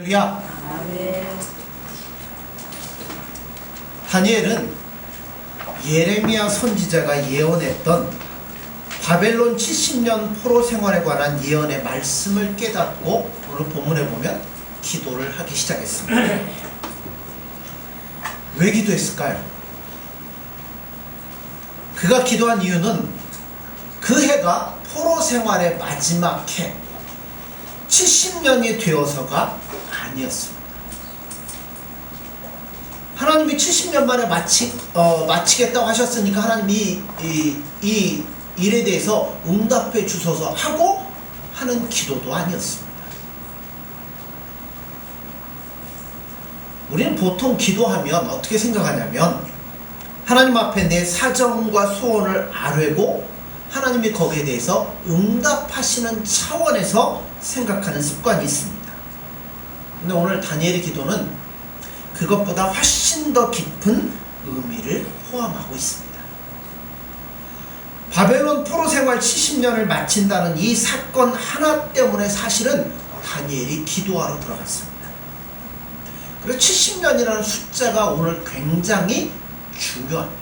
할렐루야. 아멘. 다니엘은 예레미야 선지자가 예언했던 바벨론 70년 포로 생활에 관한 예언의 말씀을 깨닫고 오늘 본문에 보면 기도를 하기 시작했습니다. 왜 기도했을까요? 그가 기도한 이유는 그 해가 포로 생활의 마지막 해 70년이 되어서가 아니었습니다. 하나님이 70년 만에 마치겠다고 하셨으니까 하나님이 이 일에 대해서 응답해 주소서 하고 하는 기도도 아니었습니다. 우리는 보통 기도하면 어떻게 생각하냐면 하나님 앞에 내 사정과 소원을 아뢰고 하나님이 거기에 대해서 응답하시는 차원에서 생각하는 습관이 있습니다. 근데 오늘 다니엘의 기도는 그것보다 훨씬 더 깊은 의미를 포함하고 있습니다. 바벨론 포로 생활 70년을 마친다는 이 사건 하나 때문에 사실은 다니엘이 기도하러 들어갔습니다. 그래서 70년이라는 숫자가 오늘 굉장히 중요합니다.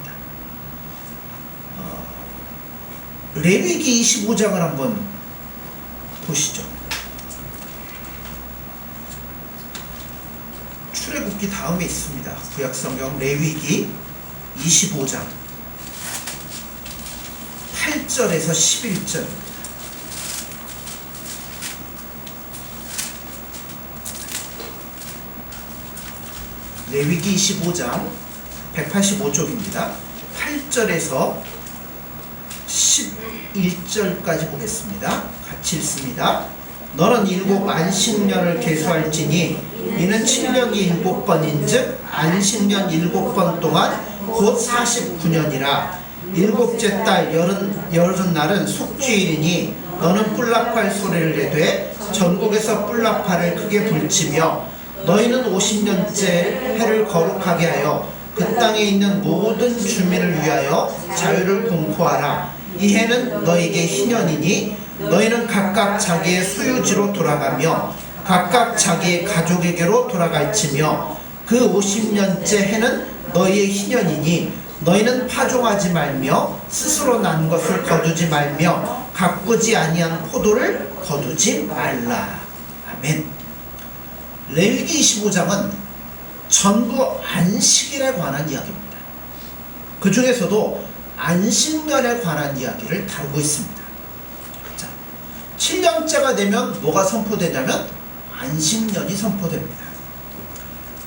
레위기 25장을 한번 보시죠. 출애굽기 다음에 있습니다. 구약성경 레위기 25장 8절에서 11절. 레위기 25장 185쪽입니다. 8절에서 11절까지 보겠습니다. 같이 읽습니다. 너는 7 안식년을 계수할지니 이는 7년이 7번인즉 안식년 7번 동안 곧 49년이라. 7째 달 여름날은 속죄일이니 너는 뿔라팔 소리를 내되 전국에서 뿔라팔을 크게 불치며 너희는 50년째 해를 거룩하게 하여 그 땅에 있는 모든 주민을 위하여 자유를 공포하라. 이 해는 너희에게 희년이니 너희는 각각 자기의 소유지로 돌아가며 각각 자기의 가족에게로 돌아갈지며 그 50년째 해는 너희의 희년이니 너희는 파종하지 말며 스스로 난 것을 거두지 말며 가꾸지 아니한 포도를 거두지 말라. 아멘. 레위기 25장은 전부 안식일에 관한 이야기입니다. 그 중에서도 안식년에 관한 이야기를 다루고 있습니다. 자, 7년째가 되면 뭐가 선포되냐면 안식년이 선포됩니다.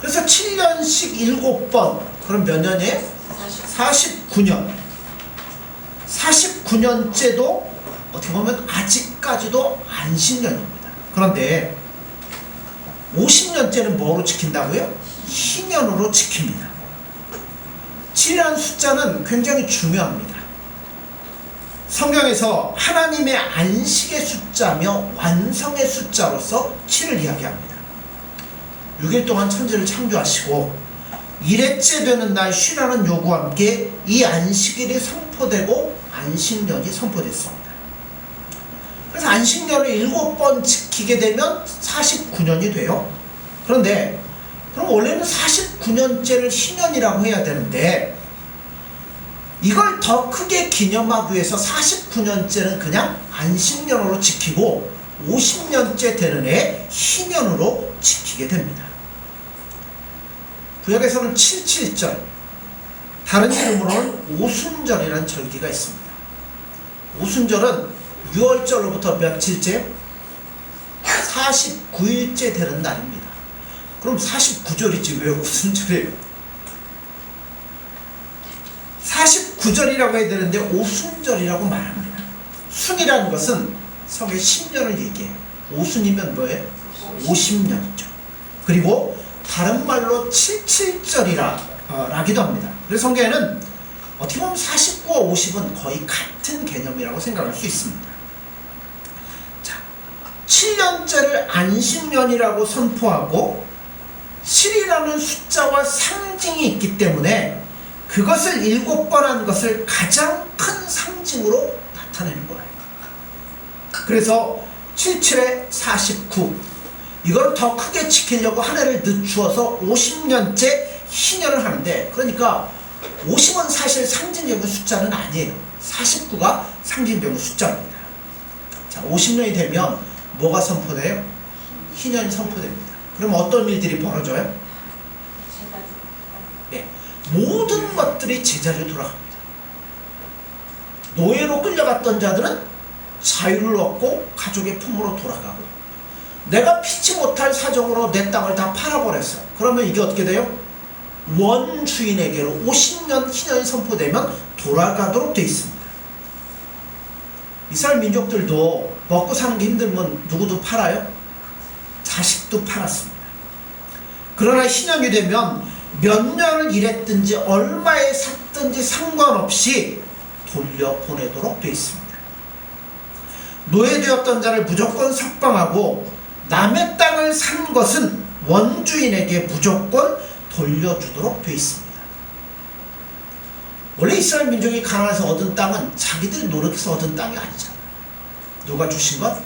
그래서 7년씩 7번, 그럼 몇 년이에요? 49년. 49년째도 어떻게 보면 아직까지도 안식년입니다. 그런데 50년째는 뭐로 지킨다고요? 희년으로 지킵니다. 7이라는 숫자는 굉장히 중요합니다. 성경에서 하나님의 안식의 숫자며 완성의 숫자로서 7을 이야기합니다. 6일 동안 천지를 창조하시고 1회째 되는 날 쉬라는 요구와 함께 이 안식일이 선포되고 안식년이 선포됐습니다. 그래서 안식년을 7번 지키게 되면 49년이 돼요. 그런데 그럼 원래는 49년째를 희년이라고 해야 되는데 이걸 더 크게 기념하기 위해서 49년째는 그냥 안식년으로 지키고 50년째 되는 해 희년으로 지키게 됩니다. 구약에서는 77절, 다른 이름으로는 오순절이라는 절기가 있습니다. 오순절은 6월절로부터 며칠째? 49일째 되는 날입니다. 그럼 49절이지 왜 오순절이에요? 49절이라고 해야 되는데 오순절이라고 말합니다. 순이라는 것은 성의 10년을 얘기해요. 오순이면 뭐예요? 50년이죠. 그리고 다른 말로 77절이라기도 합니다. 그래서 성경에는 어떻게 보면 49와 50은 거의 같은 개념이라고 생각할 수 있습니다. 자, 7년째를 안식년이라고 선포하고 7이라는 숫자와 상징이 있기 때문에 그것을 7번 한 것을 가장 큰 상징으로 나타내는 거예요. 그래서 77에 49, 이걸 더 크게 지키려고 한 해를 늦추어서 50년째 희년을 하는데, 그러니까 50은 사실 상징적인 숫자는 아니에요. 49가 상징적인 숫자입니다. 자, 50년이 되면 뭐가 선포돼요? 희년이 선포됩니다. 그럼 어떤 일들이 벌어져요? 네, 모든 것들이 제자리로 돌아갑니다. 노예로 끌려갔던 자들은 자유를 얻고 가족의 품으로 돌아가고, 내가 피치 못할 사정으로 내 땅을 다 팔아버렸어요. 그러면 이게 어떻게 돼요? 원주인에게로 50년 희년이 선포되면 돌아가도록 되어 있습니다. 이스라엘 민족들도 먹고 사는 게 힘들면 누구도 팔아요? 자식도 팔았습니다. 그러나 희년이 되면 몇 년을 일했든지 얼마에 샀든지 상관없이 돌려보내도록 되어 있습니다. 노예되었던 자를 무조건 석방하고 남의 땅을 산 것은 원주인에게 무조건 돌려주도록 되어 있습니다. 원래 이스라엘 민족이 가나안에서 얻은 땅은 자기들이 노력해서 얻은 땅이 아니잖아요. 누가 주신 것?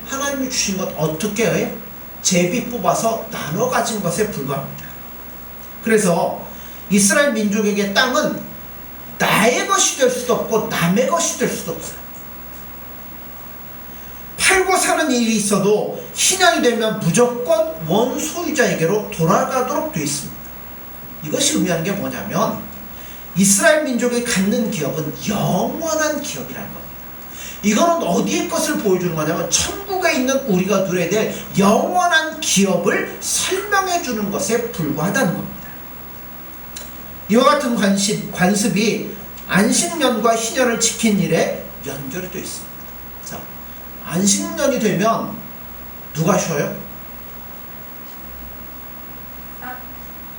하나님이 주신 것. 어떻게 해요? 제비 뽑아서 나눠 가진 것에 불과합니다. 그래서 이스라엘 민족에게 땅은 나의 것이 될 수도 없고 남의 것이 될 수도 없어요. 팔고 사는 일이 있어도 희년이 되면 무조건 원소유자에게로 돌아가도록 되어 있습니다. 이것이 의미하는 게 뭐냐면, 이스라엘 민족이 갖는 기업은 영원한 기업이라는 겁니다. 이거는 어디의 것을 보여주는 거냐면, 천국에 있는 우리가 누려야 될 영원한 기업을 설명해 주는 것에 불과하다는 겁니다. 이와 같은 관습이 안식년과 희년을 지킨 일에 연결이 되어 있습니다. 자, 안식년이 되면 누가 쉬어요?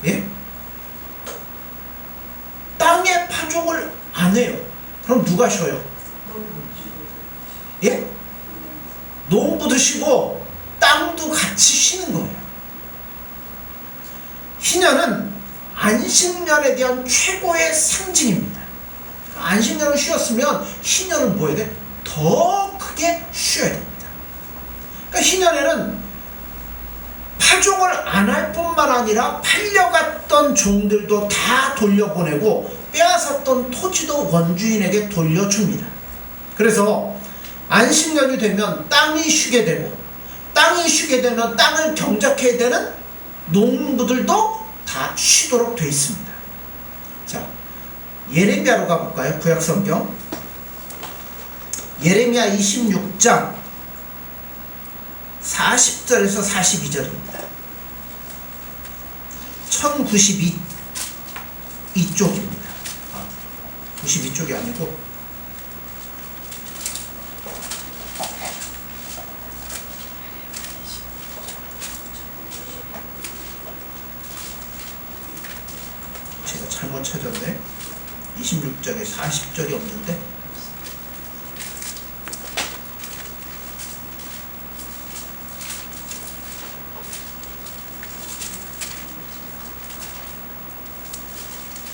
예? 땅의 파종을 안 해요. 그럼 누가 쉬어요? 예? 농부도 쉬고 땅도 같이 쉬는 거예요. 희년은 안식년에 대한 최고의 상징입니다. 안식년을 쉬었으면 희년은 뭐 해야 돼? 더 크게 쉬어야 됩니다. 그러니까 희년에는 파종을 안 할 뿐만 아니라 팔려갔던 종들도 다 돌려보내고 빼앗았던 토지도 원주인에게 돌려줍니다. 그래서 안식년이 되면 땅이 쉬게 되고, 땅이 쉬게 되면 땅을 경작해야 되는 농부들도 다 쉬도록 되어 있습니다. 자, 예레미야로 가볼까요? 구약성경 예레미야 26장 40절에서 42절입니다. 1092 이쪽입니다. 92쪽이 아니고 제가 잘못 찾았네. 26장에 40절이 없는데,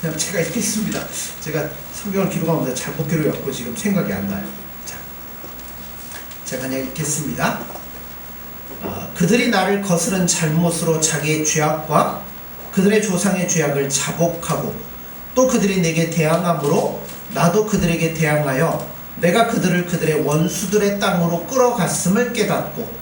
그냥 제가 읽겠습니다. 제가 성경을 기록하면서 잘못 기록했고 지금 생각이 안 나요. 자, 제가 그냥 읽겠습니다. 그들이 나를 거스른 잘못으로 자기의 죄악과 그들의 조상의 죄악을 자복하고, 또 그들이 내게 대항함으로 나도 그들에게 대항하여 내가 그들을 그들의 원수들의 땅으로 끌어갔음을 깨닫고,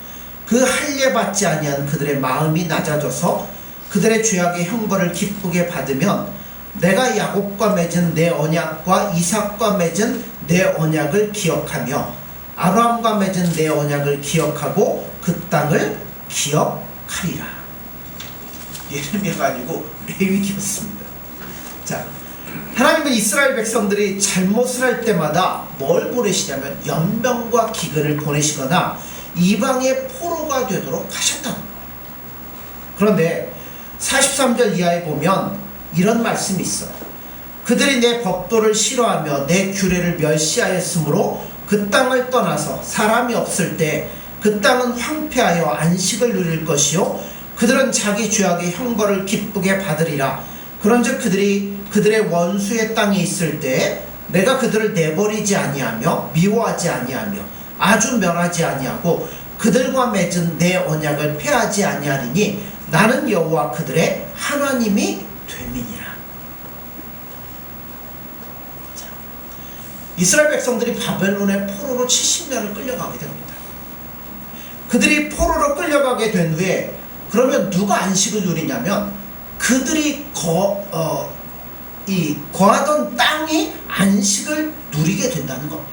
그 할례 받지 아니한 그들의 마음이 낮아져서 그들의 죄악의 형벌을 기쁘게 받으면, 내가 야곱과 맺은 내 언약과 이삭과 맺은 내 언약을 기억하며 아브라함과 맺은 내 언약을 기억하고 그 땅을 기억하리라. 예레미야가 아니고 레위기였습니다. 자, 하나님은 이스라엘 백성들이 잘못을 할 때마다 뭘 보내시냐면 연병과 기근을 보내시거나 이방의 포로가 되도록 하셨다는 거예요. 그런데 43절 이하에 보면 이런 말씀이 있어요. 그들이 내 법도를 싫어하며 내 규례를 멸시하였으므로 그 땅을 떠나서 사람이 없을 때 그 땅은 황폐하여 안식을 누릴 것이요 그들은 자기 죄악의 형벌을 기쁘게 받으리라. 그런즉 그들이 그들의 원수의 땅에 있을 때 내가 그들을 내버리지 아니하며 미워하지 아니하며 아주 멸하지 아니하고 그들과 맺은 내 언약을 폐하지 아니하리니 나는 여호와 그들의 하나님이 됨이니라. 자, 이스라엘 백성들이 바벨론의 포로로 70년을 끌려가게 됩니다. 그들이 포로로 끌려가게 된 후에 그러면 누가 안식을 누리냐면 그들이 거하던 땅이 안식을 누리게 된다는 겁니다.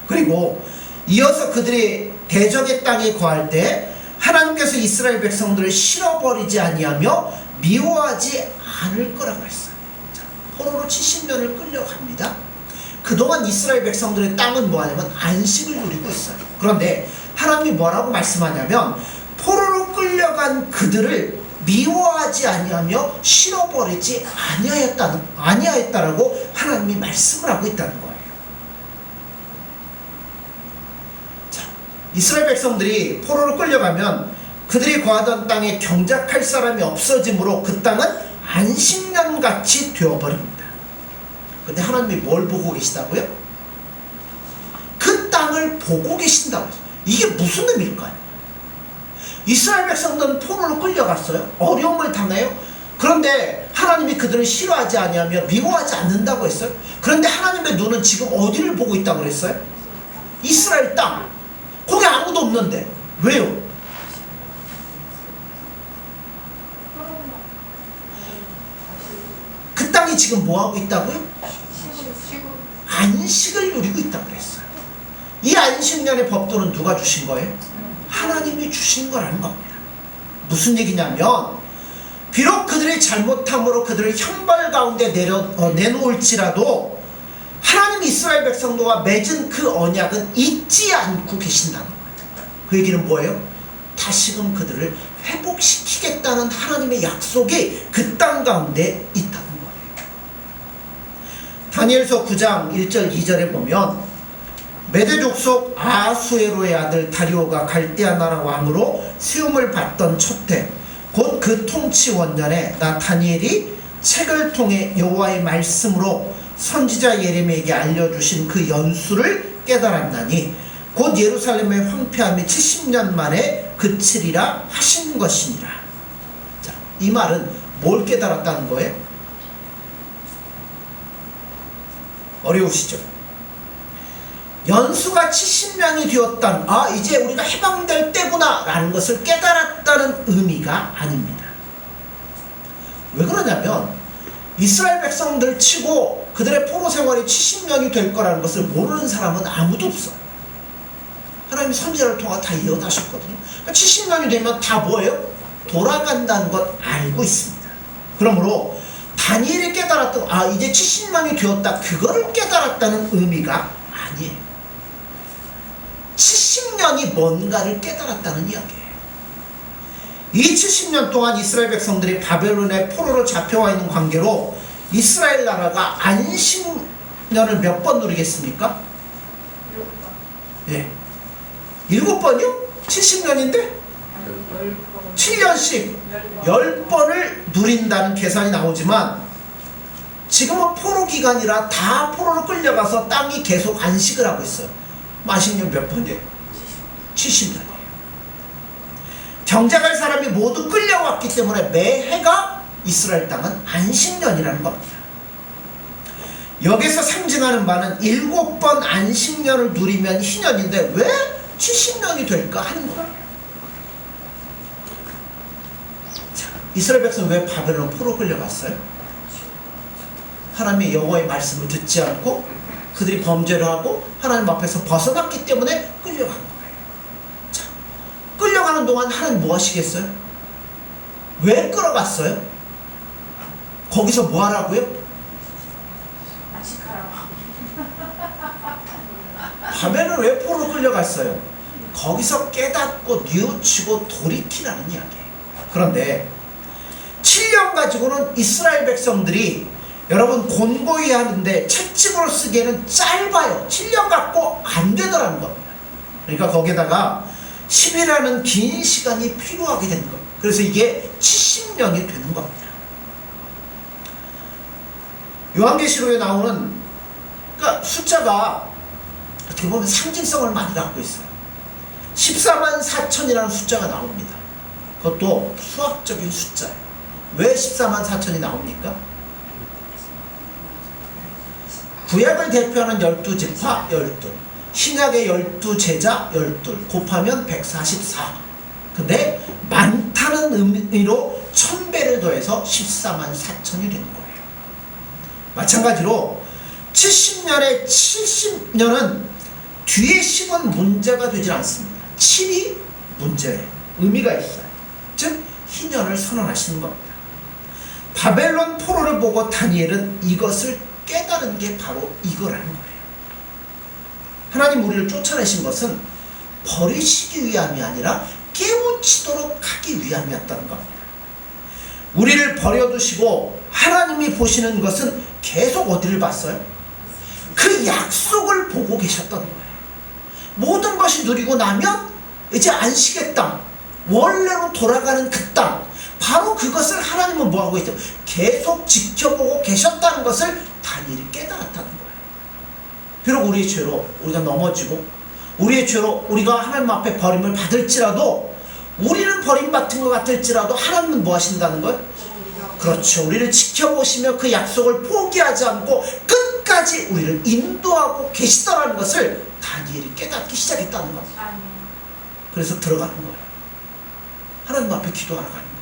그리고 이어서 그들이 대적의 땅에 거할 때 하나님께서 이스라엘 백성들을 실어버리지 아니하며 미워하지 않을 거라고 했어요. 자, 포로로 70년을 끌려갑니다. 그동안 이스라엘 백성들의 땅은 뭐하냐면 안식을 누리고 있어요. 그런데 하나님이 뭐라고 말씀하냐면 포로로 끌려간 그들을 미워하지 아니하며 실어버리지 아니하였다라고 하나님이 말씀을 하고 있다는 거예요. 자, 이스라엘 백성들이 포로로 끌려가면 그들이 거하던 땅에 경작할 사람이 없어지므로 그 땅은 안식년같이 되어버립니다. 근데 하나님이 뭘 보고 계시다고요? 그 땅을 보고 계신다고 했어요. 이게 무슨 의미일까요? 이스라엘 백성들은 포로로 끌려갔어요. 어려움을 당해요. 그런데 하나님이 그들을 싫어하지 아니하며 미워하지 않는다고 했어요. 그런데 하나님의 눈은 지금 어디를 보고 있다고 그랬어요? 이스라엘 땅. 거기 아무도 없는데 왜요? 그 땅이 지금 뭐하고 있다고요? 안식을 누리고 있다고 그랬어요. 이 안식년의 법도는 누가 주신 거예요? 하나님이 주신 거라는 겁니다. 무슨 얘기냐면 비록 그들이 잘못함으로 그들을 형벌 가운데 내놓을지라도 하나님 이스라엘 백성들과 맺은 그 언약은 잊지 않고 계신다는 거예요. 그 얘기는 뭐예요? 다시금 그들을 회복시키겠다는 하나님의 약속이 그 땅 가운데 있다는 거예요. 다니엘서 9장 1절 2절에 보면 메대 족속 아수에로의 아들 다리오가 갈대아 나라 왕으로 세움을 받던 첫해 곧 그 통치 원년에 나 다니엘이 책을 통해 여호와의 말씀으로 선지자 예레미야에게 알려주신 그 연수를 깨달았나니 곧 예루살렘의 황폐함이 70년 만에 그치리라 하신 것이니라. 자, 이 말은 뭘 깨달았다는 거예요? 어려우시죠? 연수가 70년이 되었던 이제 우리가 해방될 때구나 라는 것을 깨달았다는 의미가 아닙니다. 왜 그러냐면 이스라엘 백성들 치고 그들의 포로 생활이 70년이 될 거라는 것을 모르는 사람은 아무도 없어요. 하나님이 선지자를 통해 다 이어다셨거든요. 그러니까 70년이 되면 다 뭐예요? 돌아간다는 것 알고 있습니다. 그러므로 다니엘이 깨달았던 이제 70년이 되었다 그거를 깨달았다는 의미가 아니에요. 70년이 뭔가를 깨달았다는 이야기예요. 이 70년 동안 이스라엘 백성들이 바벨론의 포로로 잡혀와 있는 관계로 이스라엘 나라가 안식년을 몇 번 누리겠습니까? 7번. 7번이요? 70년인데? 7년씩 10번을 누린다는 계산이 나오지만 지금은 포로 기간이라 다 포로로 끌려가서 땅이 계속 안식을 하고 있어요. 안식년 몇 번이에요? 70년이에요. 경작할 사람이 모두 끌려왔기 때문에 매해가 이스라엘 땅은 안식년이라는 겁니다. 여기서 상징하는 바는 7번 안식년을 누리면 희년인데 왜 70년이 될까 하는 거예요. 자, 이스라엘 백성은 왜 바벨론 포로 끌려갔어요? 하나님의 여호와의 말씀을 듣지 않고 그들이 범죄를 하고 하나님 앞에서 벗어났기 때문에 끌려간 거예요. 자, 끌려가는 동안 하나님 뭐 하시겠어요? 왜 끌어갔어요? 거기서 뭐 하라고요? 안식하라고. 바벨론 왜 포로로 끌려갔어요? 거기서 깨닫고 뉘우치고 돌이키라는 이야기예요. 그런데 7년 가지고는 이스라엘 백성들이 여러분 곤고히 하는데 채찍으로 쓰기에는 짧아요. 7년 갖고 안 되더라는 겁니다. 그러니까 거기에다가 10이라는 긴 시간이 필요하게 되는 거예요. 그래서 이게 70년이 되는 겁니다. 요한계시록에 나오는 그러니까 숫자가 어떻게 보면 상징성을 많이 갖고 있어요. 14만 4천이라는 숫자가 나옵니다. 그것도 수학적인 숫자예요. 왜 14만 4천이 나옵니까? 구약을 대표하는 12지파 12, 신약의 12제자 12 곱하면 144. 근데 많다는 의미로 1000배를 더해서 14만 4천이 되는 거예요. 마찬가지로 70년에 70년은 뒤에 10은 문제가 되질 않습니다. 7이 문제예요. 의미가 있어요. 즉 희년을 선언하시는 겁니다. 바벨론 포로를 보고 다니엘은 이것을 깨달은 게 바로 이거라는 거예요. 하나님 우리를 쫓아내신 것은 버리시기 위함이 아니라 깨우치도록 하기 위함이었다는 겁니다. 우리를 버려두시고 하나님이 보시는 것은 계속 어디를 봤어요? 그 약속을 보고 계셨던 거예요. 모든 것이 누리고 나면 이제 안식의 땅, 원래로 돌아가는 그 땅, 바로 그것을 하나님은 뭐하고 있죠? 계속 지켜보고 계셨다는 것을 다니엘이 깨달았다는 거예요. 비록 우리의 죄로 우리가 넘어지고 우리의 죄로 우리가 하나님 앞에 버림을 받을지라도, 우리는 버림받은 것 같을지라도 하나님은 뭐 하신다는 거예요? 그렇죠. 우리를 지켜보시며 그 약속을 포기하지 않고 끝까지 우리를 인도하고 계시다는 것을 다니엘이 깨닫기 시작했다는 겁니다. 그래서 들어가는 거예요. 하나님 앞에 기도하러 가는 거예요.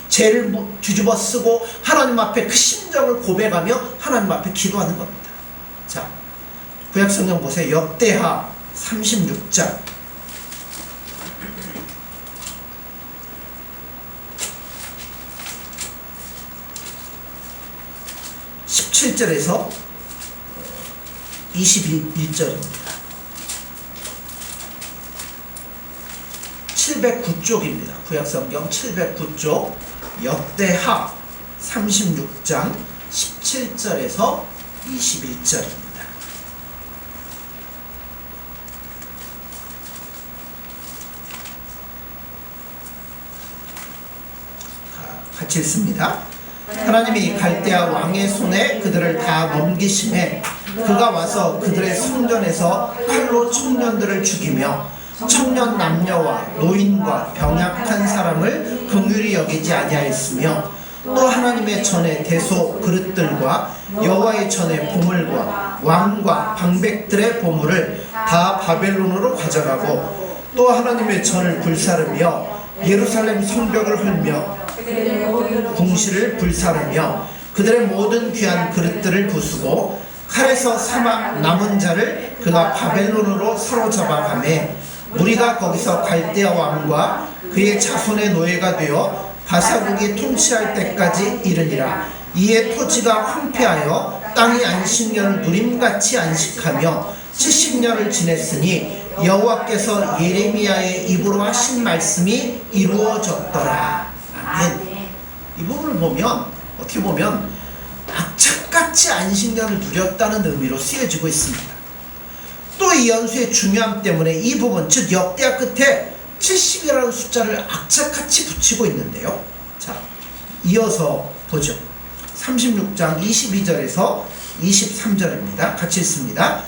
죄를 뒤집어 쓰고 하나님 앞에 그 심정을 고백하며 하나님 앞에 기도하는 겁니다. 자, 구약성경 보세요. 역대하 36장 17절에서 21절입니다. 709쪽입니다. 구약성경 709쪽 역대하 36장 17절에서 21절입니다. 같이 읽습니다. 하나님이 갈대아 왕의 손에 그들을 다 넘기심에 그가 와서 그들의 성전에서 칼로 청년들을 죽이며 청년 남녀와 노인과 병약한 사람을 긍휼히 여기지 아니하였으며 또 하나님의 전에 대소 그릇들과 여호와의 전에 보물과 왕과 방백들의 보물을 다 바벨론으로 가져가고 또 하나님의 전을 불사르며 예루살렘 성벽을 헐며 궁시를 불사르며 그들의 모든 귀한 그릇들을 부수고 칼에서 남은 자를 그가 바벨론으로 사로잡아 가매 무리가 거기서 갈대아 왕과 그의 자손의 노예가 되어 바사국이 통치할 때까지 이르니라. 이에 토지가 황폐하여 땅이 안식년을 누림같이 안식하며 70년을 지냈으니 여호와께서 예레미야의 입으로 하신 말씀이 이루어졌더라. 아멘. 이 부분을 보면 어떻게 보면 악착같이 안식년을 누렸다는 의미로 쓰여지고 있습니다. 또 이 연수의 중요함 때문에 이 부분, 즉 역대하 끝에 70이라는 숫자를 악착같이 붙이고 있는데요. 자, 이어서 보죠. 36장 22절에서 23절입니다. 같이 읽습니다.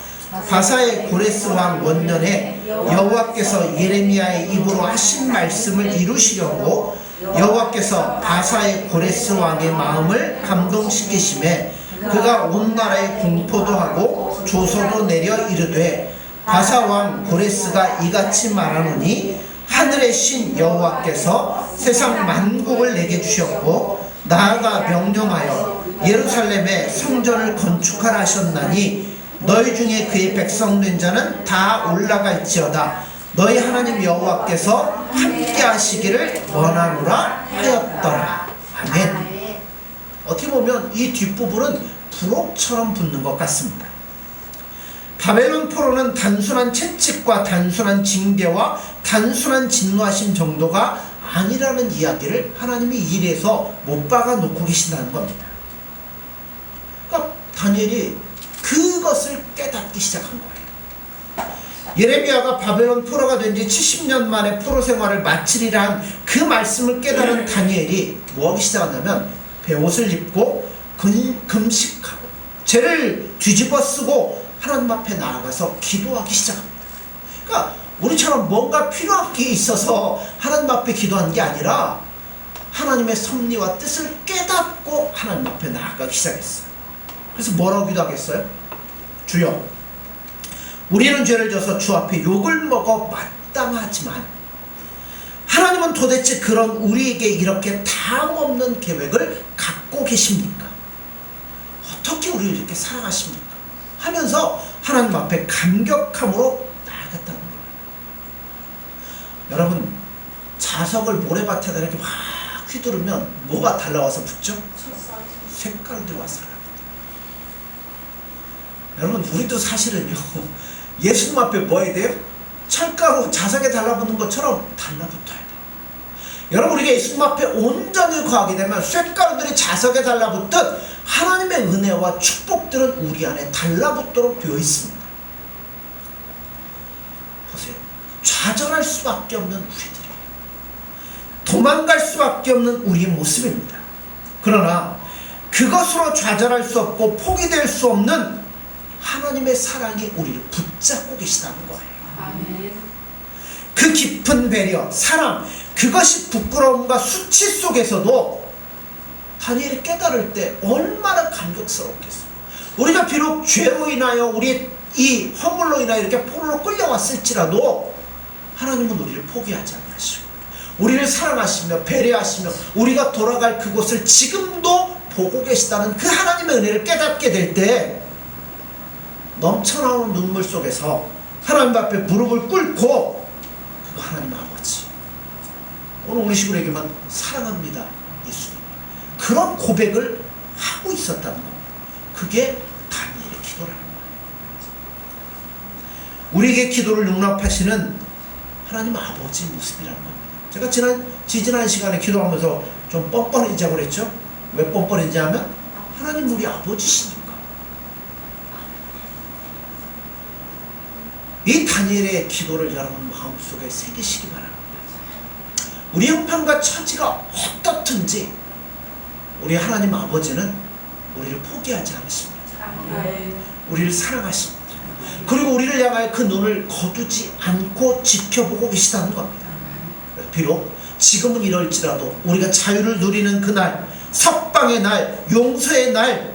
바사의 고레스 왕 원년에 여호와께서 예레미야의 입으로 하신 말씀을 이루시려고 여호와께서 바사의 고레스 왕의 마음을 감동시키심에 그가 온 나라에 공포도 하고 조서도 내려 이르되 바사 왕 고레스가 이같이 말하노니 하늘의 신 여호와께서 세상 만국을 내게 주셨고 나아가 명령하여 예루살렘에 성전을 건축하라 하셨나니 너희 중에 그의 백성 된 자는 다 올라갈지어다. 너희 하나님 여호와께서 함께 하시기를 원하노라 하였더라. 아멘. 어떻게 보면 이 뒷부분은 부록처럼 붙는 것 같습니다. 바벨론 포로는 단순한 채찍과 단순한 징계와 단순한 진노하심 정도가 아니라는 이야기를 하나님이 이래서 못 박아 놓고 계신다는 겁니다. 그러니까 다니엘이 그것을 깨닫기 시작한 거예요. 예레미야가 바벨론 포로가 된 지 70년 만에 포로 생활을 마치리라 한 그 말씀을 깨달은 다니엘이 뭐하기 시작하냐면 베옷을 입고 금식하고 죄를 뒤집어 쓰고 하나님 앞에 나아가서 기도하기 시작합니다. 그러니까 우리처럼 뭔가 필요한 게 있어서 하나님 앞에 기도한 게 아니라 하나님의 섭리와 뜻을 깨닫고 하나님 앞에 나아가기 시작했어요. 그래서 뭐라고 기도하겠어요? 주여, 우리는 죄를 져서 주 앞에 욕을 먹어 마땅하지만 하나님은 도대체 그런 우리에게 이렇게 다음없는 계획을 갖고 계십니까? 어떻게 우리를 이렇게 사랑하십니까? 하면서 하나님 앞에 감격함으로 나아갔다는 거예요. 여러분, 자석을 모래밭에다 이렇게 막 휘두르면 뭐가 달라와서 붙죠? 색깔들이 와서 달라붙어요. 여러분, 우리도 사실은요, 예수님 앞에 뭐 해야 돼요? 철가루 자석에 달라붙는 것처럼 달라붙어야 돼요. 여러분, 우리가 예수님 앞에 온전히 거하게 되면 쇳가루들이 자석에 달라붙듯 하나님의 은혜와 축복들은 우리 안에 달라붙도록 되어 있습니다. 보세요. 좌절할 수밖에 없는 우리들이, 도망갈 수밖에 없는 우리의 모습입니다. 그러나 그것으로 좌절할 수 없고 포기될 수 없는 하나님의 사랑이 우리를 붙잡고 계시다는 거예요. 아멘. 그 깊은 배려, 사랑, 그것이 부끄러움과 수치 속에서도 다니엘이 깨달을 때 얼마나 감격스러웠겠어요. 우리가 비록 죄로 인하여 우리의 이 허물로 인하여 이렇게 포로로 끌려왔을지라도 하나님은 우리를 포기하지 않으시고 우리를 사랑하시며 배려하시며 우리가 돌아갈 그곳을 지금도 보고 계시다는 그 하나님의 은혜를 깨닫게 될 때 넘쳐나오는 눈물 속에서 하나님 앞에 무릎을 꿇고 그거 하나님 아버지, 오늘 우리 식으로 얘기하면 사랑합니다 예수님, 그런 고백을 하고 있었다는 겁니다. 그게 다니엘의 기도라는 거예요. 우리에게 기도를 용납하시는 하나님 아버지 모습이라는 겁니다. 제가 지지난 시간에 기도하면서 좀 뻔뻔해지자고 그랬죠. 왜 뻔뻔해지 하면 하나님 우리 아버지시니까. 이 다니엘의 기도를 여러분 마음속에 새기시기 바랍니다. 우리 형편과 처지가 어떻든지 우리 하나님 아버지는 우리를 포기하지 않으십니다. 우리를 사랑하십니다. 그리고 우리를 향하여 그 눈을 거두지 않고 지켜보고 계시다는 겁니다. 비록 지금은 이럴지라도 우리가 자유를 누리는 그날, 석방의 날, 용서의 날,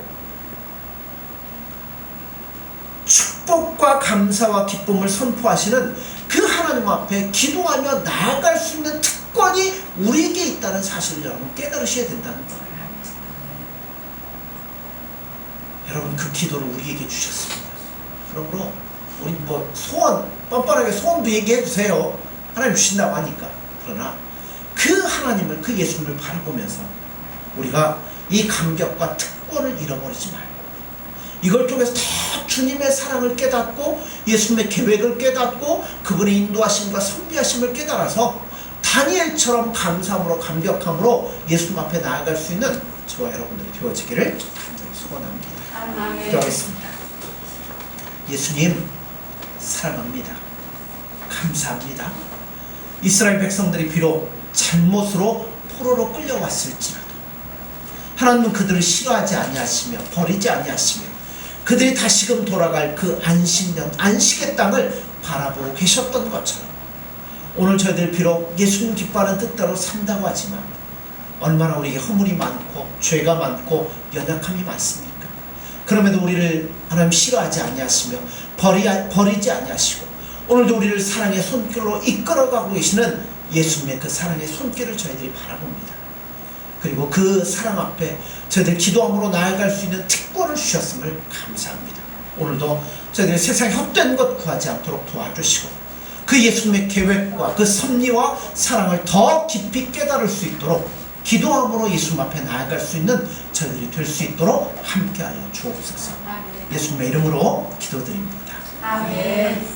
축복과 감사와 기쁨을 선포하시는 그 하나님 앞에 기도하며 나아갈 수 있는 특권이 우리에게 있다는 사실을 여러분 깨달으셔야 된다는 거예요. 여러분, 그 기도를 우리에게 주셨습니다. 그러므로 우리 뭐 소원, 뻔뻔하게 소원도 얘기해 주세요. 하나님 주신다고 하니까. 그러나 그 하나님을, 그 예수님을 바라보면서 우리가 이 감격과 특권을 잃어버리지 말고 이걸 통해서 더 주님의 사랑을 깨닫고 예수님의 계획을 깨닫고 그분의 인도하심과 선비하심을 깨달아서 다니엘처럼 감사함으로 감격함으로 예수님 앞에 나아갈 수 있는 저와 여러분들이 되어지기를 간절히 소원합니다. 기도하겠습니다. 예수님 사랑합니다. 감사합니다. 이스라엘 백성들이 비록 잘못으로 포로로 끌려왔을지라도 하나님은 그들을 싫어하지 아니하시며 버리지 아니하시며 그들이 다시금 돌아갈 그 안식의 땅을 바라보고 계셨던 것처럼 오늘 저희들 비록 예수님 기뻐하는 뜻대로 산다고 하지만 얼마나 우리에게 허물이 많고 죄가 많고 연약함이 많습니까? 그럼에도 우리를 하나님 싫어하지 아니하시며 버리지 아니하시고 오늘도 우리를 사랑의 손길로 이끌어가고 계시는 예수님의 그 사랑의 손길을 저희들이 바라봅니다. 그리고 그 사랑 앞에 저희들 기도함으로 나아갈 수 있는 특권을 주셨음을 감사합니다. 오늘도 저희들이 세상에 헛된 것 구하지 않도록 도와주시고 그 예수님의 계획과 그 섭리와 사랑을 더 깊이 깨달을 수 있도록 기도함으로 예수님 앞에 나아갈 수 있는 저희들이 될 수 있도록 함께하여 주옵소서. 예수님의 이름으로 기도드립니다. 아멘.